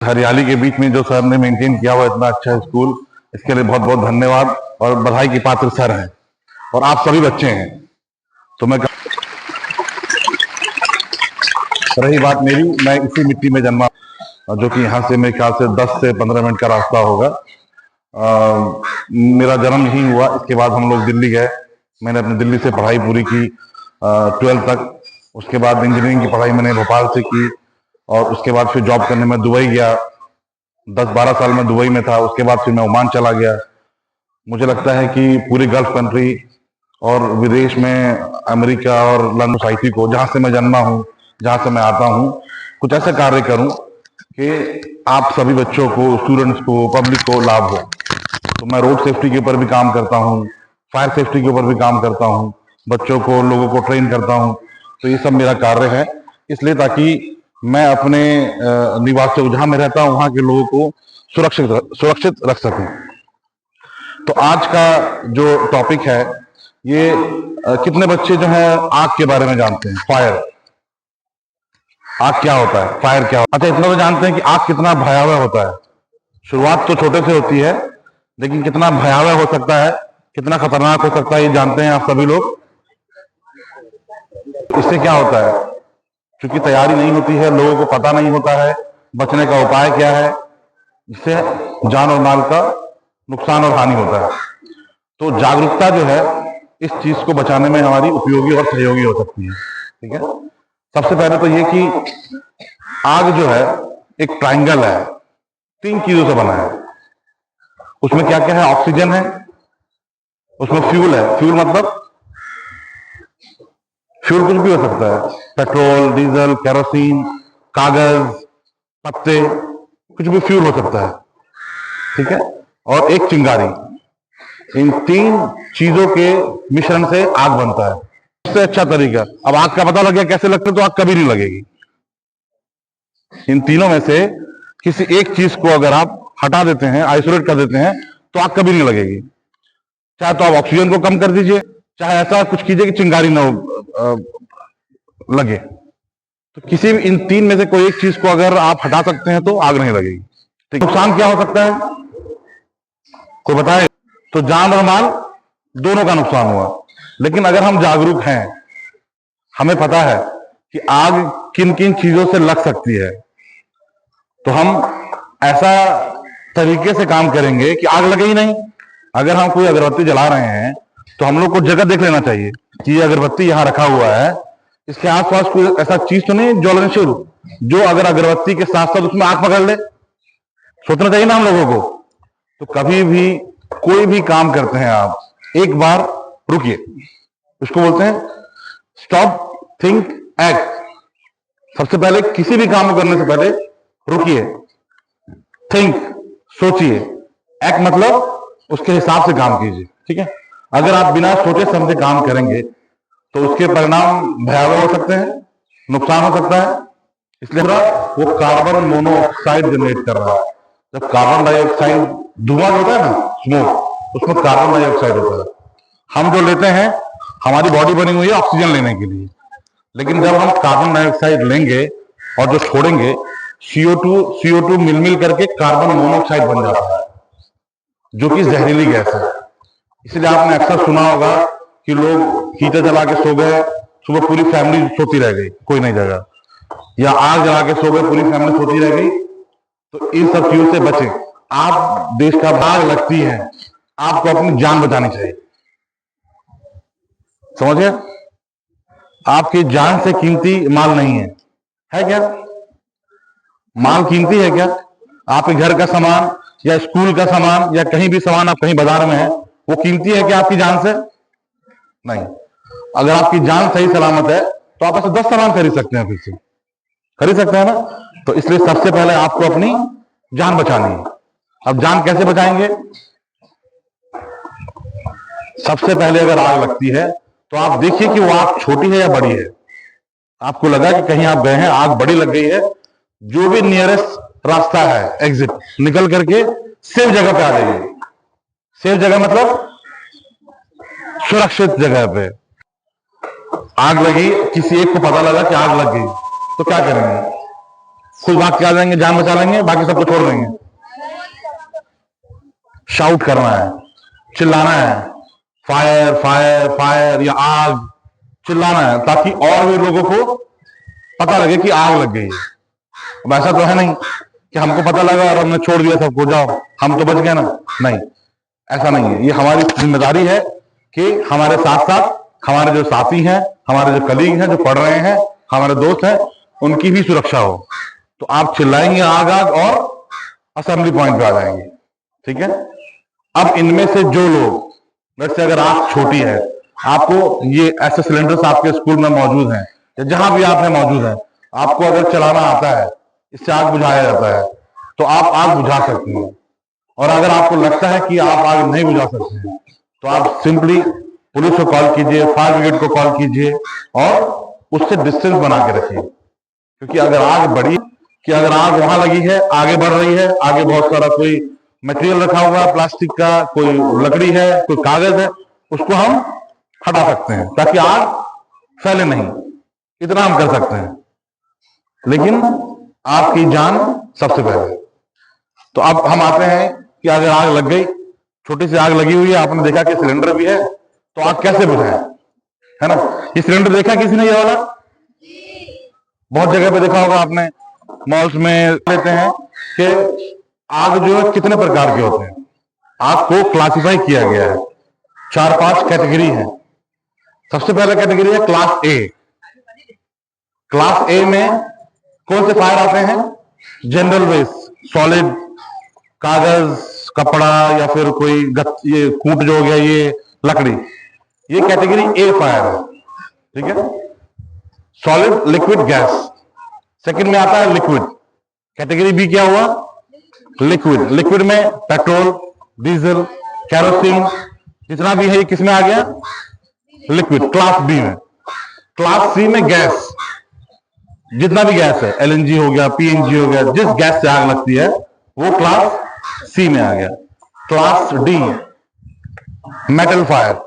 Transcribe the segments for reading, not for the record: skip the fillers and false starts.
हरियाली के बीच में जो सर ने मेंटेन किया हुआ इतना अच्छा स्कूल, इसके लिए बहुत बहुत धन्यवाद और बधाई की पात्र सर हैं और आप सभी बच्चे हैं। तो रही बात मेरी, मैं इसी मिट्टी में जन्मा, जो कि यहाँ से मेरे ख्याल से 10 से 15 मिनट का रास्ता होगा। मेरा जन्म यहीं हुआ। इसके बाद हम लोग दिल्ली गए। मैंने अपनी दिल्ली से पढ़ाई पूरी की 12th तक। उसके बाद इंजीनियरिंग की पढ़ाई मैंने भोपाल से की और उसके बाद फिर जॉब करने में दुबई गया। 10-12 साल में दुबई में था। उसके बाद फिर मैं ओमान चला गया। मुझे लगता है कि पूरी गल्फ कंट्री और विदेश में अमेरिका और लंदन सोसाइटी को, जहाँ से मैं जन्मा हूँ, जहाँ से मैं आता हूँ, कुछ ऐसे कार्य करूँ कि आप सभी बच्चों को, स्टूडेंट्स को, पब्लिक को लाभ हो। तो मैं रोड सेफ्टी के ऊपर भी काम करता हूँ, फायर सेफ्टी के ऊपर भी काम करता हूँ, बच्चों को, लोगों को ट्रेन करता हूँ। तो ये सब मेरा कार्य है, इसलिए ताकि मैं अपने निवास से, जहां मैं रहता हूं, वहां के लोगों को सुरक्षित रख सकूं। तो आज का जो टॉपिक है ये कितने बच्चे जो है आग के बारे में जानते हैं? फायर, आग क्या होता है, फायर क्या होता है? अच्छा, इतना तो जानते हैं कि आग कितना भयावह होता है। शुरुआत तो छोटे से होती है, लेकिन कितना भयावह हो सकता है, कितना खतरनाक हो सकता है, ये जानते हैं आप सभी लोग। इससे क्या होता है? क्योंकि तैयारी नहीं होती है, लोगों को पता नहीं होता है बचने का उपाय क्या है, इससे जान और माल का नुकसान और हानि होता है। तो जागरूकता जो है इस चीज को बचाने में हमारी उपयोगी और सहयोगी हो सकती है। ठीक है, सबसे पहले तो ये कि आग जो है एक ट्रायंगल है, 3 चीजों से बना है। उसमें क्या क्या है? ऑक्सीजन है, उसमें फ्यूल है। फ्यूल मतलब फ्यूल कुछ भी हो सकता है, पेट्रोल, डीजल, केरोसिन, कागज, पत्ते, कुछ भी फ्यूल हो सकता है। ठीक है, और एक चिंगारी। इन 3 चीजों के मिश्रण से आग बनता है। सबसे अच्छा तरीका, अब आग का पता लग गया कैसे लगता है, तो आग कभी नहीं लगेगी। इन तीनों में से किसी एक चीज को अगर आप हटा देते हैं, आइसोलेट कर देते हैं, तो आग कभी नहीं लगेगी। चाहे तो आप ऑक्सीजन को कम कर दीजिए, चाहे ऐसा कुछ कीजिए कि चिंगारी ना लगे। तो किसी भी इन 3 में से कोई एक चीज को अगर आप हटा सकते हैं तो आग नहीं लगेगी। ठीक, नुकसान क्या हो सकता है, कोई बताए? तो जान और माल दोनों का नुकसान हुआ। लेकिन अगर हम जागरूक हैं, हमें पता है कि आग किन किन चीजों से लग सकती है, तो हम ऐसा तरीके से काम करेंगे कि आग लगे ही नहीं। अगर हम कोई अगरबत्ती जला रहे हैं तो हम लोग को जगह देख लेना चाहिए कि ये अगरबत्ती यहां रखा हुआ है, इसके आसपास कोई ऐसा चीज तो नहीं ज्वलनशील जो अगर अगरबत्ती के साथ साथ उसमें आग पकड़ ले। सोचना चाहिए ना हम लोगों को। तो कभी भी कोई भी काम करते हैं आप, एक बार रुकिए। इसको बोलते हैं स्टॉप, थिंक, एक्ट। सबसे पहले किसी भी काम को करने से पहले रुकिए, थिंक, सोचिए, एक्ट मतलब उसके हिसाब से काम कीजिए। ठीक है, अगर आप बिना सोचे समझे काम करेंगे तो उसके परिणाम भयावह हो सकते हैं, नुकसान हो सकता है। इसलिए वो कार्बन मोनोऑक्साइड जनरेट कर रहा है। जब कार्बन डाइऑक्साइड धुआं होता है ना, स्मोक, उसमें कार्बन डाइऑक्साइड होता है। हम जो लेते हैं, हमारी बॉडी बनी हुई है ऑक्सीजन लेने के लिए, लेकिन जब हम कार्बन डाइऑक्साइड लेंगे और जो छोड़ेंगे, CO2 मिल मिल करके कार्बन मोनोऑक्साइड बन जाता है, जो कि जहरीली गैस है। इसलिए आपने अक्सर सुना होगा कि लोग हीटर जला के सो गए, सुबह पूरी फैमिली सोती रह गई, कोई नहीं जगा, या आग जला के सो गए, पूरी फैमिली सोती रह गई। तो इन सब चीजों से बचें। आप देश का भाग लगती है, आपको अपनी जान बचानी चाहिए। समझिए, आपकी जान से कीमती माल नहीं है क्या? माल कीमती है क्या? आपके घर का सामान या स्कूल का सामान या कहीं भी सामान, आप कहीं बाजार में है, वो कीमती है क्या आपकी जान से? नहीं। अगर आपकी जान सही सलामत है तो आप ऐसे 10 सामान खरीद सकते हैं, फिर से खरीद सकते हैं ना। तो इसलिए सबसे पहले आपको अपनी जान बचानी है। अब जान कैसे बचाएंगे? सबसे पहले अगर आग लगती है तो आप देखिए कि वो आग छोटी है या बड़ी है। आपको लगा कि कहीं आप गए हैं, आग बड़ी लग गई है, जो भी नियरेस्ट रास्ता है एग्जिट, निकल करके सेफ जगह पे आ जाइए। सेफ जगह मतलब सुरक्षित जगह पे। आग लगी, किसी एक को पता लगा कि आग लग गई, तो क्या करेंगे? खुद भाग के आ जाएंगे, जान बचा लेंगे, बाकी सबको छोड़ देंगे। शाउट करना है, चिल्लाना है, फायर फायर फायर या आग, चिल्लाना है ताकि और भी लोगों को पता लगे कि आग लग गई है। अब ऐसा तो है नहीं कि हमको पता लगा और हमने छोड़ दिया सबको, जाओ हम तो बच गए ना, नहीं, ऐसा नहीं है। ये हमारी जिम्मेदारी है कि हमारे साथ साथ हमारे जो साथी हैं, हमारे जो कलीग हैं, जो पढ़ रहे हैं, हमारे दोस्त हैं, उनकी भी सुरक्षा हो। तो आप चिल्लाएंगे आग आग और असेंबली पॉइंट पे आ जाएंगे, ठीक है। अब इनमें से जो लोग, वैसे अगर आग छोटी है, आपको ये ऐसे सिलेंडर्स आपके स्कूल में मौजूद हैं या जहां भी आप में मौजूद है, आपको अगर चलाना आता है, इससे आग बुझाया जाता है, तो आप आग बुझा सकते हैं। और अगर आपको लगता है कि आप आग नहीं बुझा सकते हैं, तो आप सिंपली पुलिस को कॉल कीजिए, फायर ब्रिगेड को कॉल कीजिए और उससे डिस्टेंस बना के रखिए। क्योंकि अगर आग बढ़ी, कि अगर आग वहां लगी है, आगे बढ़ रही है, आगे बहुत सारा कोई मटेरियल रखा हुआ है प्लास्टिक का, कोई लकड़ी है, कोई कागज है, उसको हम हटा सकते हैं ताकि आग फैले नहीं। इतना हम कर सकते हैं, लेकिन आपकी जान सबसे पहले। तो अब हम आते हैं कि अगर आग लग गई, छोटी सी आग लगी हुई है, आपने देखा कि सिलेंडर भी है, तो आग कैसे बुझाएं, है ना। ये सिलेंडर देखा किसी ने, ये वाला बहुत जगह पे देखा होगा आपने, मॉल्स में लेते हैं कि आग जो है कितने प्रकार के होते हैं। आग को क्लासिफाई किया गया है, 4-5 कैटेगरी है। सबसे पहला कैटेगरी है क्लास ए। क्लास ए में कौन से फायर आते हैं? जनरल वेस्ट, सॉलिड, कागज, कपड़ा या फिर कोई ये कूट जो हो गया, ये लकड़ी, ये कैटेगरी ए फायर है, ठीक है। Solid, liquid, gas. सेकंड में आता है लिक्विड। कैटेगरी बी क्या हुआ? लिक्विड। लिक्विड में पेट्रोल, डीजल, कैरोसिन, जितना भी है ये किस में आ गया? लिक्विड, क्लास बी में। क्लास सी में गैस, जितना भी गैस है, एलएनजी हो गया, पीएनजी हो गया, जिस गैस से आग लगती है वो क्लास सी में आ गया। Class D, metal fire.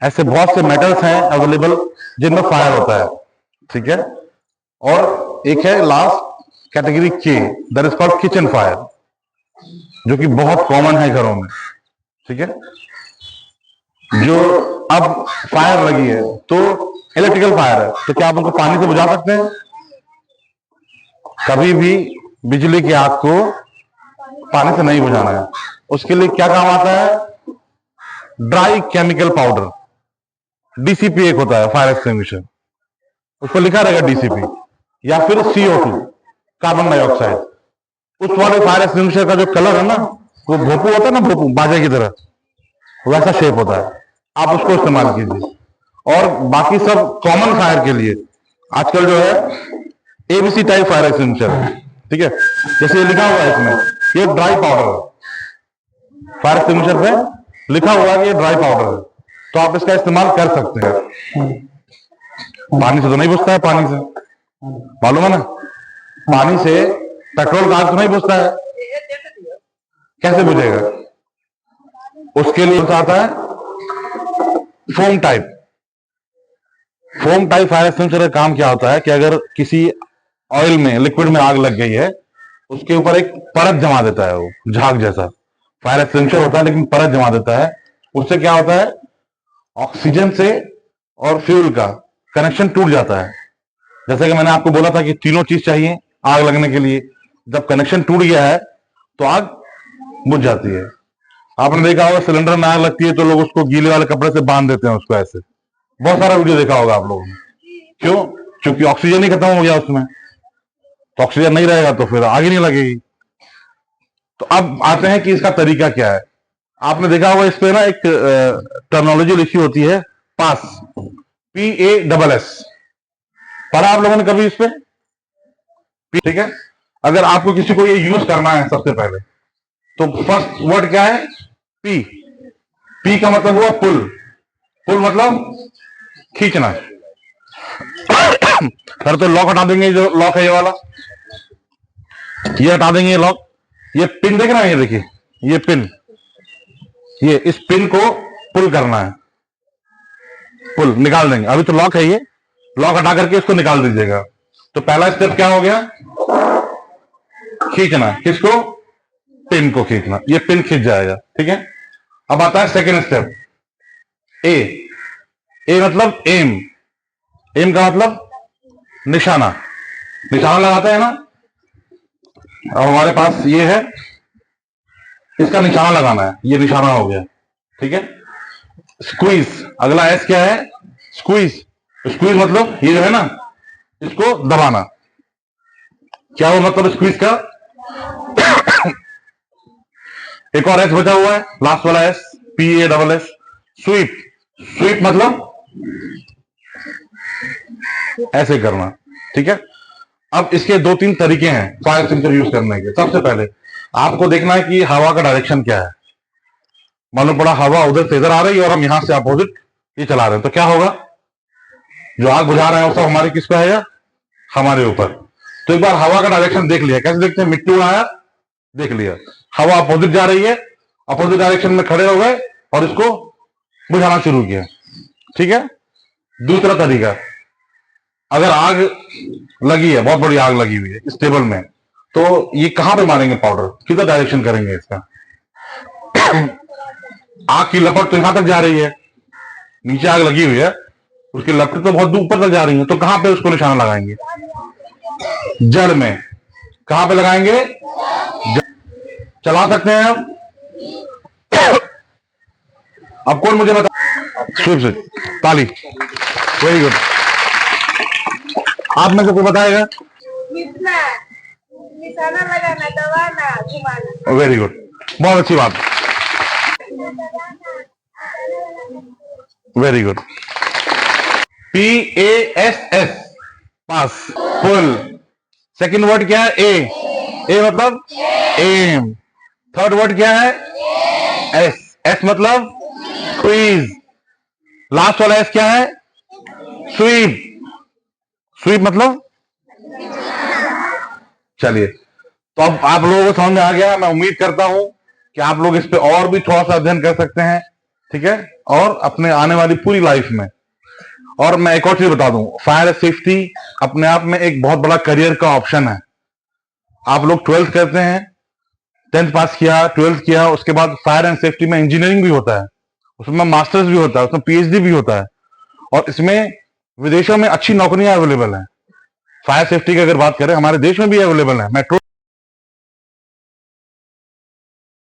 ऐसे बहुत से मेटल्स हैं अवेलेबल जिनमें फायर होता है, ठीक है। और एक है लास्ट कैटेगरी के, that is called kitchen fire, जो कि बहुत कॉमन है घरों में, ठीक है। जो अब फायर लगी है तो इलेक्ट्रिकल फायर है, तो क्या आप उनको पानी से बुझा सकते हैं? कभी भी बिजली की आग को पानी से नहीं बुझाना है। उसके लिए क्या काम आता है? ड्राई केमिकल पाउडर, डीसीपी एक होता है फायर एक्सटिंग्विशर, उस पर लिखा रहेगा डीसीपी, या फिर CO2, कार्बन डाइऑक्साइड। उस वाले फायर एक्सटिंग्विशर का जो कलर है ना, वो भोपू होता है ना, भोपू बाजे की तरह, वैसा शेप होता है, आप उसको इस्तेमाल कीजिए। और बाकी सब कॉमन फायर के लिए आजकल जो है ABC टाइप फायर एक्सटिंग्विशर, ठीक है। जैसे ये लिखा हुआ है इसमें, ये ड्राई पाउडर है, फायर एक्सटिंग्विशर पे लिखा हुआ है कि ये ड्राई पाउडर है, तो आप इसका इस्तेमाल कर सकते हैं। पानी से तो नहीं बुझता है, पानी से मालूम है ना, पानी से पेट्रोल का आग तो नहीं बुझता है, कैसे बुझेगा? उसके लिए आता है foam type. Foam type fire extinguisher का काम क्या होता है कि अगर किसी ऑयल में, लिक्विड में आग लग गई है, उसके ऊपर एक परत जमा देता है, वो झाग जैसा फायर एक्सटिंग्विशर होता है, लेकिन परत जमा देता है। उससे क्या होता है? ऑक्सीजन से और फ्यूल का कनेक्शन टूट जाता है। जैसे कि मैंने आपको बोला था कि तीनों चीज चाहिए आग लगने के लिए, जब कनेक्शन टूट गया है तो आग बुझ जाती है। आपने देखा होगा सिलेंडर में आग लगती है तो लोग उसको गीले वाले कपड़े से बांध देते हैं उसको, ऐसे बहुत सारा वीडियो देखा होगा आप लोगों ने। क्यों? क्योंकि ऑक्सीजन ही खत्म हो गया उसमें, तो ऑक्सीजन नहीं रहेगा तो फिर आग ही नहीं लगेगी। तो अब आते हैं कि इसका तरीका क्या है। आपने देखा होगा इस पे ना एक टर्मिनोलॉजी लिखी होती है, पास, PASS, पढ़ा आप लोगों ने कभी इस पे? ठीक है। अगर आपको किसी को ये यूज करना है सबसे पहले, तो फर्स्ट वर्ड क्या है? P। P का मतलब हुआ पुल। पुल मतलब खींचना। फिर तो लॉक हटा देंगे, जो लॉक है ये वाला, ये हटा देंगे लॉक। ये पिन देख रहे हैं, ये देखिए, ये पिन, ये इस पिन को पुल करना है, पुल निकाल देंगे। अभी तो लॉक है, ये लॉक हटा करके इसको निकाल दीजिएगा। तो पहला स्टेप क्या हो गया? खींचना, किसको? पिन को खींचना, ये पिन खींच जाएगा। ठीक है, अब आता है सेकेंड स्टेप, ए। ए मतलब एम। एम का मतलब निशाना। निशाना लगाते हैं ना, अब हमारे पास ये है, इसका निशाना लगाना है, ये निशाना हो गया। ठीक है, स्क्वीज, अगला एस क्या है? स्क्वीज। स्क्वीज मतलब ये जो है ना, इसको दबाना। क्या वो मतलब स्क्वीज का? एक और एस बचा हुआ है, लास्ट वाला एस, PASS, स्वीप। स्वीप मतलब ऐसे करना। ठीक है, अब इसके दो तीन तरीके हैं फायर एक्सटिंग्विशर यूज करने के। सबसे पहले आपको देखना है कि हवा का डायरेक्शन क्या है। मालूम पड़ा हवा उधर से इधर आ रही है और हम यहां से अपोजिट ये चला रहे हैं, तो क्या होगा? जो आग बुझा रहे हैं वो सब हमारे किस पे है? हमारे ऊपर। तो एक बार हवा का डायरेक्शन देख लिया, कैसे देखते हैं? मिट्टी उड़ाया, देख लिया, हवा अपोजिट जा रही है, अपोजिट डायरेक्शन में खड़े हो गए और इसको बुझाना शुरू किया। ठीक है, दूसरा तरीका, अगर आग लगी है, बहुत बड़ी आग लगी हुई है इस टेबल में, तो ये कहां पे मारेंगे पाउडर? किधर डायरेक्शन करेंगे इसका? आग की लपट तो यहां तक जा रही है, नीचे आग लगी हुई है, उसकी लपटें तो बहुत दूर ऊपर तक जा रही है, तो कहां पे उसको निशाना लगाएंगे? जड़ में। कहां पे लगाएंगे? चला सकते हैं आप? अब कौन मुझे बता? स्विप से ताली, वेरी गुड। आप में से कोई बताएगा? निशाना लगाना, दबाना, घुमाना। वेरी गुड, बहुत अच्छी बात, वेरी गुड। PASS, पास, पुल। सेकंड वर्ड क्या है? ए मतलब एम। थर्ड वर्ड क्या है? एस मतलब स्क्वीज। लास्ट वाला एस क्या है? स्वीप। स्वीप मतलब, चलिए, तो अब आप लोगों को समझ में आ गया। मैं उम्मीद करता हूं कि आप लोग इस पे और भी थोड़ा सा अध्ययन कर सकते हैं। ठीक है, और अपने आने वाली पूरी लाइफ में। और मैं एक और चीज बता दूं, फायर सेफ्टी अपने आप में एक बहुत बड़ा करियर का ऑप्शन है। आप लोग 12th करते हैं, 10th पास किया, 12th किया, उसके बाद फायर एंड सेफ्टी में इंजीनियरिंग भी होता है, उसमें मास्टर्स भी होता है, उसमें PhD भी होता है, और इसमें विदेशों में अच्छी नौकरियां अवेलेबल हैं। फायर सेफ्टी की अगर बात करें, हमारे देश में भी अवेलेबल है। मेट्रो